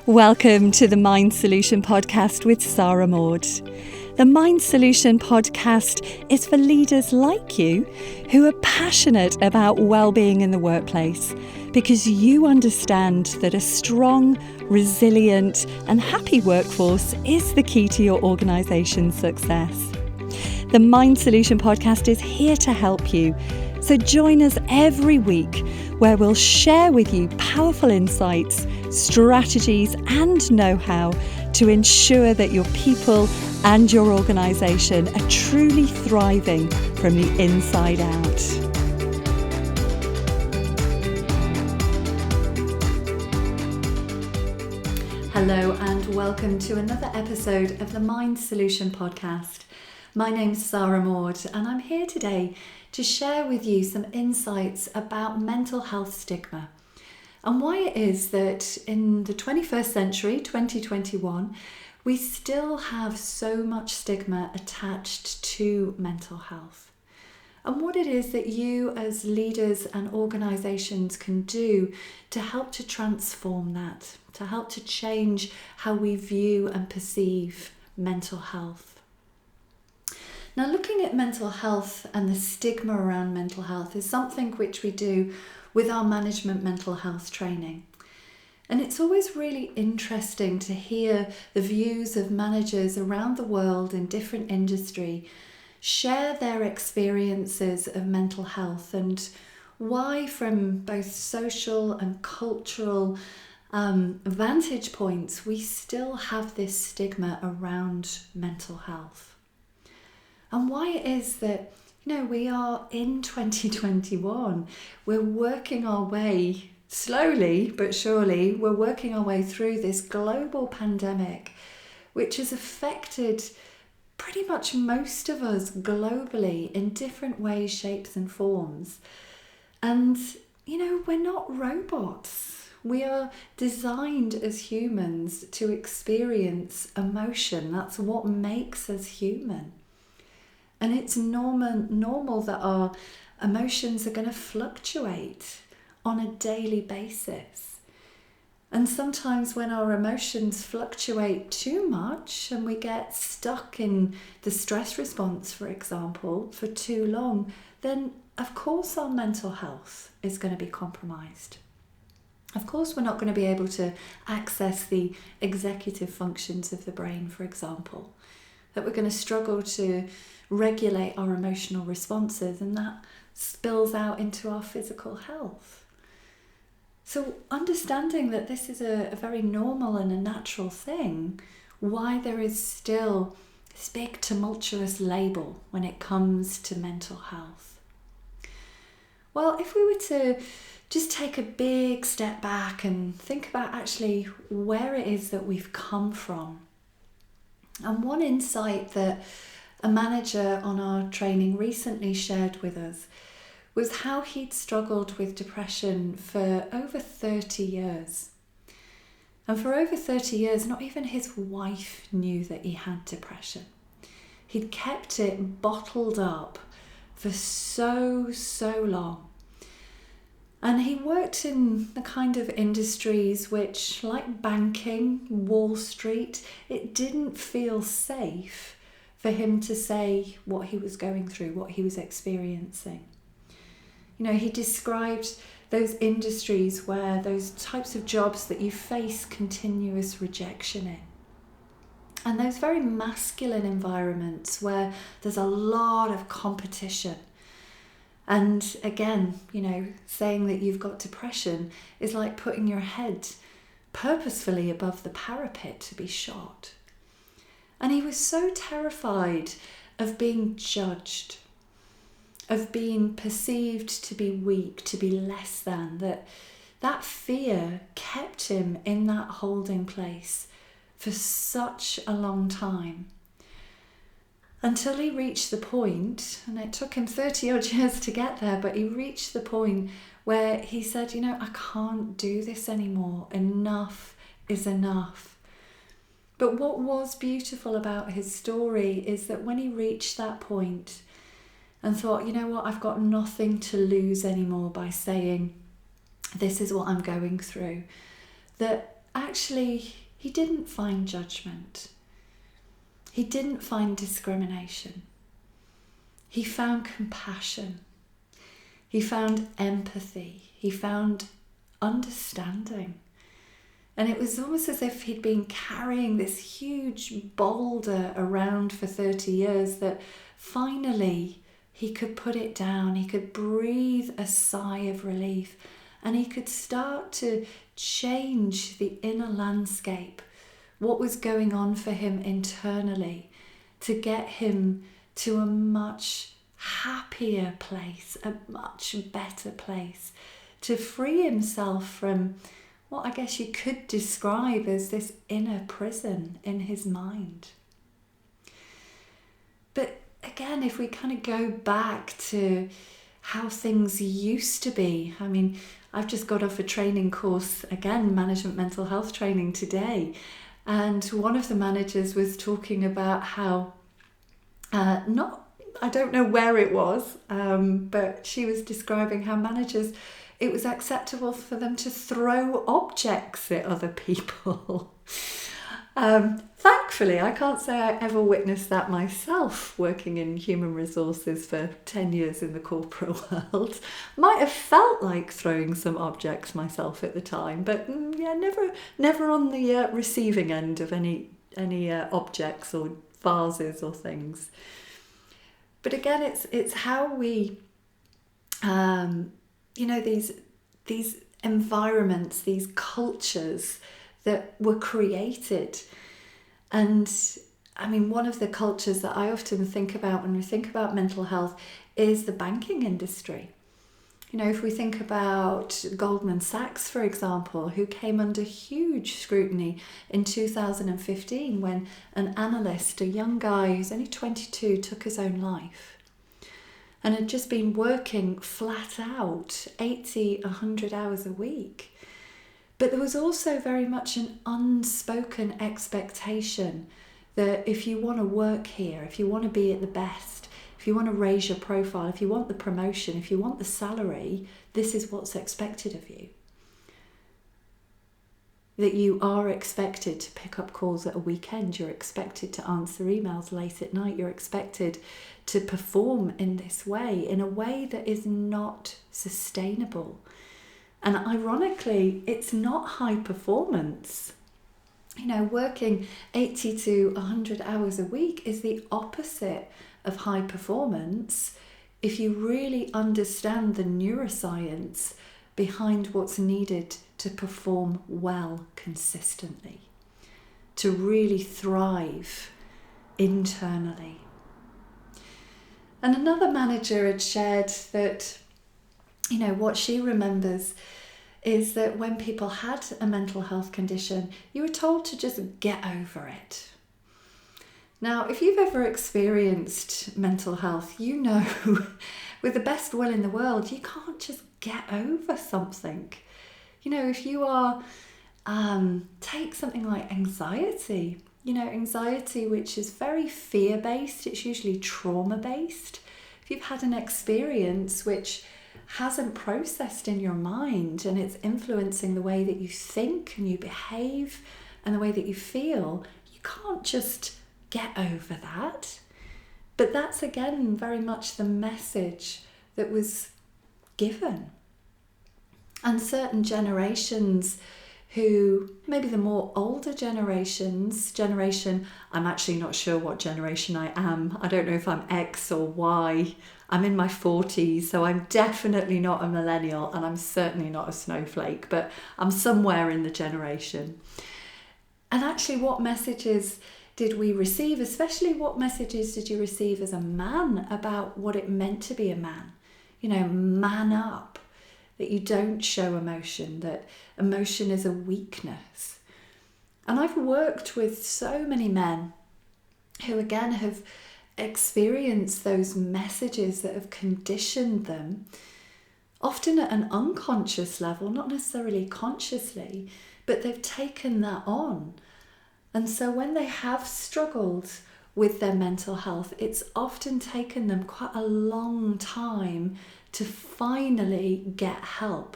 Welcome to the Mind Solution podcast with Sarah Maud. The Mind Solution podcast is for leaders like you who are passionate about well-being in the workplace because you understand that a strong, resilient and happy workforce is the key to your organisation's success. The Mind Solution podcast is here to help you. So join us every week where we'll share with you powerful insights, strategies and know-how to ensure that your people and your organisation are truly thriving from the inside out. Hello and welcome to another episode of the Mind Solution podcast. My name's Sarah Maud and I'm here today to share with you some insights about mental health stigma and why it is that in the 21st century, 2021, we still have so much stigma attached to mental health, and what it is that you as leaders and organisations can do to help to transform that, to help to change how we view and perceive mental health. Now, looking at mental health and the stigma around mental health is something which we do with our management mental health training. And it's always really interesting to hear the views of managers around the world in different industry share their experiences of mental health and why, from both social and cultural vantage points, we still have this stigma around mental health. And why it is that, we are in 2021, we're working our way, slowly but surely, we're working our way through this global pandemic, which has affected pretty much most of us globally in different ways, shapes and forms. And, we're not robots. We are designed as humans to experience emotion. That's what makes us human. And it's normal that our emotions are going to fluctuate on a daily basis. And sometimes when our emotions fluctuate too much and we get stuck in the stress response, for example, for too long, then of course our mental health is going to be compromised. Of course we're not going to be able to access the executive functions of the brain, for example, that we're going to struggle to regulate our emotional responses, and that spills out into our physical health. So understanding that this is a very normal and a natural thing, why there is still this big tumultuous label when it comes to mental health. Well, if we were to just take a big step back and think about actually where it is that we've come from. And one insight that a manager on our training recently shared with us was how he'd struggled with depression for over 30 years. And for over 30 years, not even his wife knew that he had depression. He'd kept it bottled up for so long. And he worked in the kind of industries which, like banking, Wall Street, it didn't feel safe for him to say what he was going through, what he was experiencing. He described those industries where those types of jobs that you face continuous rejection in. And those very masculine environments where there's a lot of competition. And again, saying that you've got depression is like putting your head purposefully above the parapet to be shot. And he was so terrified of being judged, of being perceived to be weak, to be less than, that fear kept him in that holding place for such a long time. Until he reached the point, and it took him 30 odd years to get there, but he reached the point where he said, I can't do this anymore. Enough is enough. But what was beautiful about his story is that when he reached that point and thought, I've got nothing to lose anymore by saying, this is what I'm going through, that actually he didn't find judgment. He didn't find discrimination. He found compassion. He found empathy. He found understanding. And it was almost as if he'd been carrying this huge boulder around for 30 years that finally he could put it down. He could breathe a sigh of relief, and he could start to change the inner landscape, what was going on for him internally, to get him to a much happier place, a much better place, to free himself from what I guess you could describe as this inner prison in his mind. But again, if we kind of go back to how things used to be, I mean, I've just got off a training course, again, management mental health training today, and one of the managers was talking about how, I don't know where it was, but she was describing how managers, it was acceptable for them to throw objects at other people. Thankfully, I can't say I ever witnessed that myself working in human resources for 10 years in the corporate world. Might have felt like throwing some objects myself at the time, but yeah, never on the receiving end of any objects or vases or things. But again, it's how we, these environments, these cultures that were created. And I mean, one of the cultures that I often think about when we think about mental health is the banking industry. If we think about Goldman Sachs, for example, who came under huge scrutiny in 2015 when an analyst, a young guy who's only 22, took his own life and had just been working flat out 80, 100 hours a week. But there was also very much an unspoken expectation that if you want to work here, if you want to be at the best, if you want to raise your profile, if you want the promotion, if you want the salary, this is what's expected of you. That you are expected to pick up calls at a weekend, you're expected to answer emails late at night, you're expected to perform in this way, in a way that is not sustainable. And ironically, it's not high performance. Working 80 to 100 hours a week is the opposite of high performance if you really understand the neuroscience behind what's needed to perform well consistently, to really thrive internally. And another manager had shared that what she remembers is that when people had a mental health condition, you were told to just get over it. Now, if you've ever experienced mental health, with the best will in the world, you can't just get over something. If you are, take something like anxiety, anxiety which is very fear-based, it's usually trauma-based. If you've had an experience which hasn't processed in your mind and it's influencing the way that you think and you behave and the way that you feel, you can't just get over that. But that's again very much the message that was given. And certain generations who, maybe the more older generation, I'm actually not sure what generation I am. I don't know if I'm X or Y. I'm in my 40s, so I'm definitely not a millennial and I'm certainly not a snowflake, but I'm somewhere in the generation. And actually, what messages did we receive, especially what messages did you receive as a man about what it meant to be a man? Man up, that you don't show emotion, that emotion is a weakness. And I've worked with so many men who again have experienced those messages that have conditioned them, often at an unconscious level, not necessarily consciously, but they've taken that on. And so when they have struggled with their mental health, it's often taken them quite a long time to finally get help.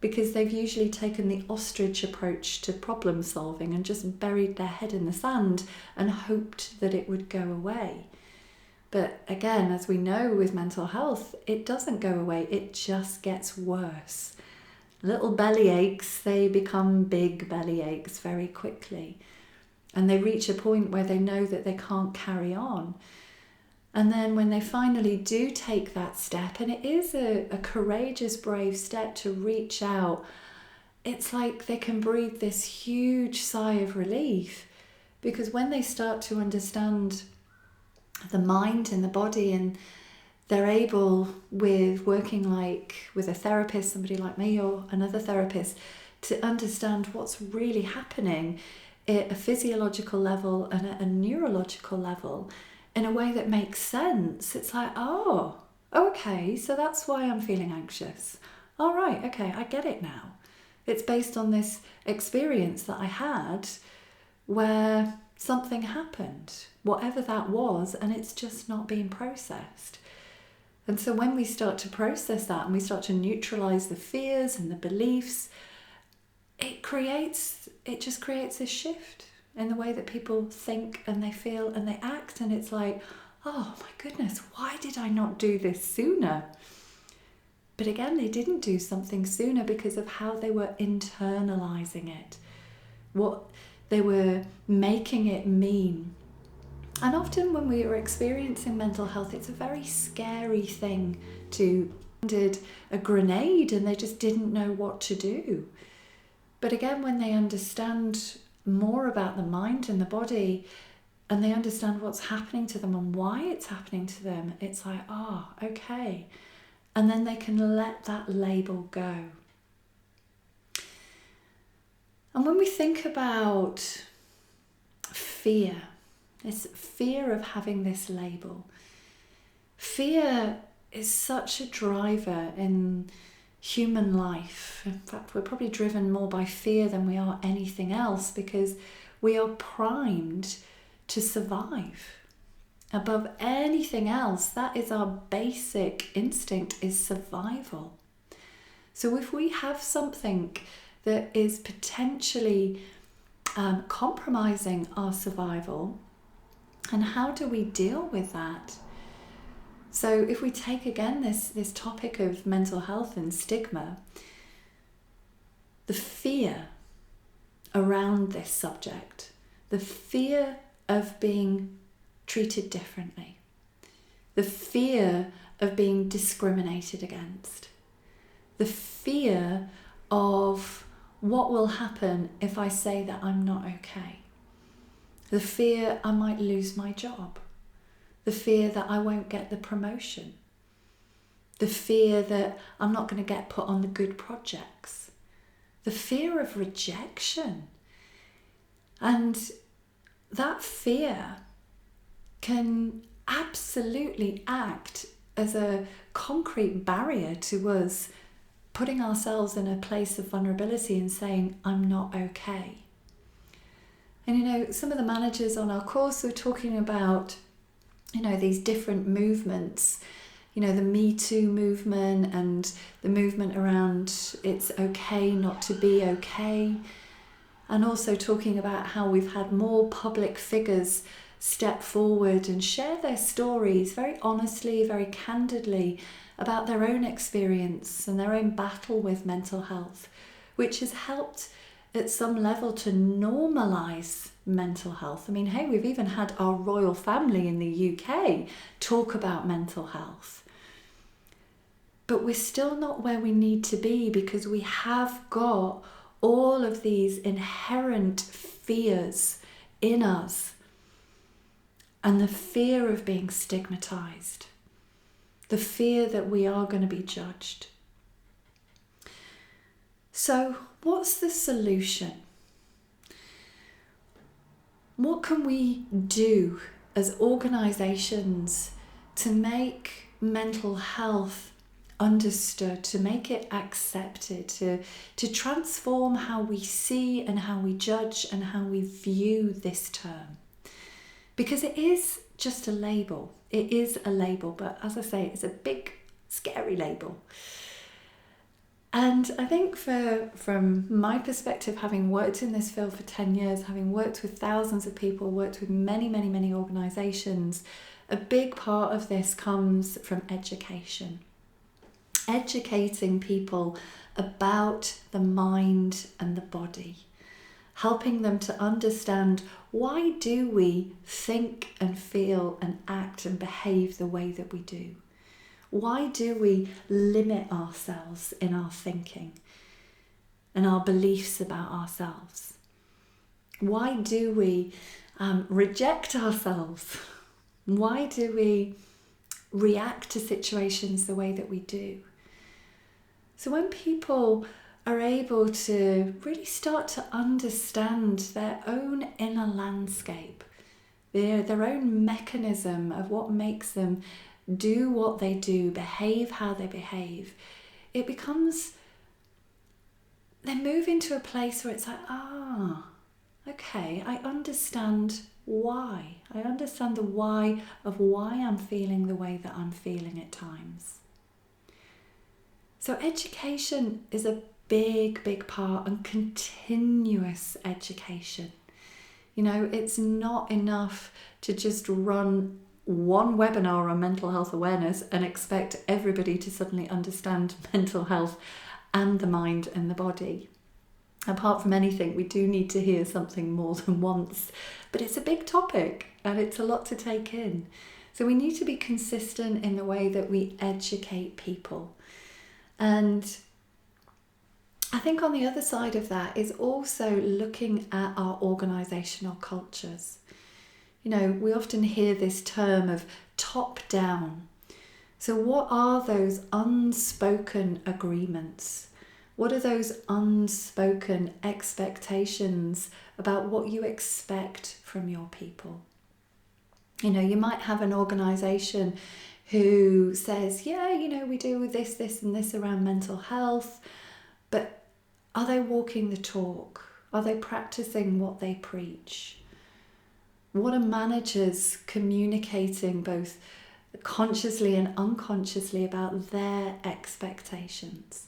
because they've usually taken the ostrich approach to problem solving and just buried their head in the sand and hoped that it would go away. But again, as we know with mental health, it doesn't go away, it just gets worse. Little belly aches, they become big belly aches very quickly. And they reach a point where they know that they can't carry on. And then when they finally do take that step, and it is a courageous, brave step to reach out, it's like they can breathe this huge sigh of relief. Because when they start to understand the mind and the body, and they're able, with working like with a therapist, somebody like me or another therapist, to understand what's really happening at a physiological level and at a neurological level in a way that makes sense. It's like, oh, okay, so that's why I'm feeling anxious. All right, okay, I get it now. It's based on this experience that I had where something happened, whatever that was, and it's just not being processed. And so when we start to process that and we start to neutralize the fears and the beliefs, it just creates a shift in the way that people think and they feel and they act. And it's like, oh my goodness, why did I not do this sooner? But again, they didn't do something sooner because of how they were internalizing it, what they were making it mean. And often when we are experiencing mental health, it's a very scary thing to did a grenade and they just didn't know what to do. But again, when they understand more about the mind and the body, and they understand what's happening to them and why it's happening to them, it's like, oh, okay. And then they can let that label go. And when we think about fear, this fear of having this label, fear is such a driver in human life. In fact, we're probably driven more by fear than we are anything else, because we are primed to survive. Above anything else, that is our basic instinct, is survival. So if we have something that is potentially compromising our survival, and how do we deal with that? So if we take again this topic of mental health and stigma, the fear around this subject, the fear of being treated differently, the fear of being discriminated against, the fear of what will happen if I say that I'm not okay, the fear I might lose my job, the fear that I won't get the promotion, the fear that I'm not going to get put on the good projects, the fear of rejection. And that fear can absolutely act as a concrete barrier to us putting ourselves in a place of vulnerability and saying, I'm not okay. And some of the managers on our course were talking about these different movements, the Me Too movement and the movement around it's okay not to be okay. And also talking about how we've had more public figures step forward and share their stories very honestly, very candidly about their own experience and their own battle with mental health, which has helped at some level to normalize mental health. I mean, hey, we've even had our royal family in the UK talk about mental health. But we're still not where we need to be, because we have got all of these inherent fears in us, and the fear of being stigmatized, the fear that we are going to be judged. So what's the solution? What can we do as organisations to make mental health understood, to make it accepted, to transform how we see and how we judge and how we view this term? Because it is just a label. It is a label, but as I say, it's a big, scary label. And I think from my perspective, having worked in this field for 10 years, having worked with thousands of people, worked with many, many, many organisations, a big part of this comes from education. Educating people about the mind and the body, helping them to understand, why do we think and feel and act and behave the way that we do? Why do we limit ourselves in our thinking and our beliefs about ourselves? Why do we reject ourselves? Why do we react to situations the way that we do? So when people are able to really start to understand their own inner landscape, their own mechanism of what makes them do what they do, behave how they behave, it becomes, they move into a place where it's like, okay, I understand why. I understand the why of why I'm feeling the way that I'm feeling at times. So education is a big, big part, and continuous education. You know, it's not enough to just run one webinar on mental health awareness and expect everybody to suddenly understand mental health and the mind and the body. Apart from anything, we do need to hear something more than once, but it's a big topic and it's a lot to take in. So we need to be consistent in the way that we educate people. And I think on the other side of that is also looking at our organisational cultures. You know, we often hear this term of top down. So what are those unspoken agreements? What are those unspoken expectations about what you expect from your people? You know, you might have an organisation who says, yeah, you know, we do this, this and this around mental health, but are they walking the talk? Are they practicing what they preach? What are managers communicating both consciously and unconsciously about their expectations?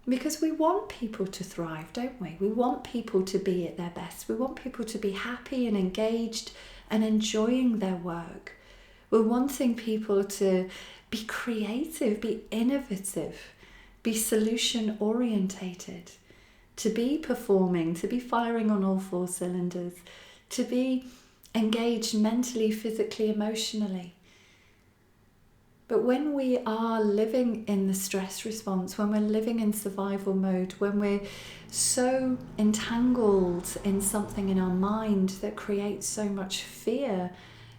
Because we want people to thrive, don't we? We want people to be at their best. We want people to be happy and engaged and enjoying their work. We're wanting people to be creative, be innovative, be solution orientated, to be performing, to be firing on all 4 cylinders, to be engaged mentally, physically, emotionally. But when we are living in the stress response, when we're living in survival mode, when we're so entangled in something in our mind that creates so much fear,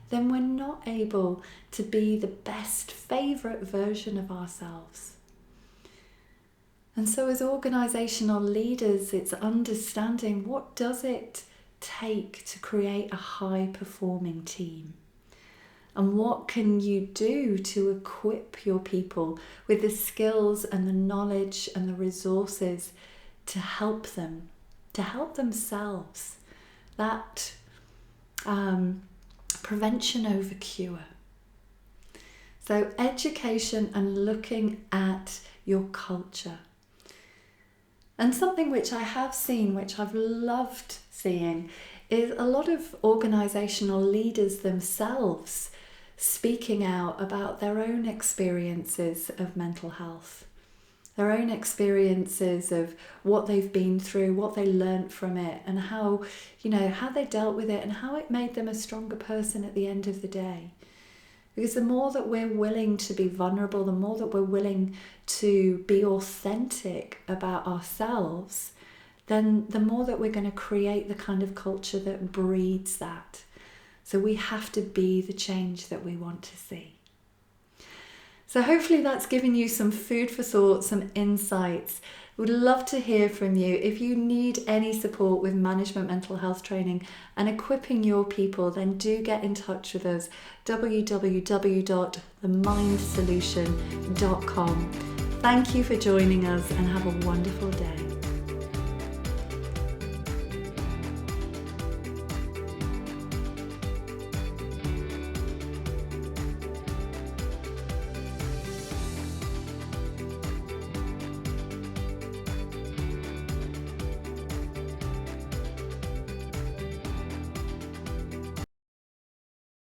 then we're not able to be the best favourite version of ourselves. And so as organisational leaders, it's understanding, what does it take to create a high-performing team? And what can you do to equip your people with the skills and the knowledge and the resources to help them, to help themselves? That prevention over cure. So education and looking at your culture. And something which I have seen, which I've loved seeing, is a lot of organisational leaders themselves speaking out about their own experiences of mental health, their own experiences of what they've been through, what they learnt from it, and how, you know, how they dealt with it and how it made them a stronger person at the end of the day. Because the more that we're willing to be vulnerable, the more that we're willing to be authentic about ourselves, then the more that we're going to create the kind of culture that breeds that. So we have to be the change that we want to see. So hopefully that's given you some food for thought, some insights. Would love to hear from you. If you need any support with management mental health training and equipping your people, then do get in touch with us. www.themindsolution.com. Thank you for joining us and have a wonderful day.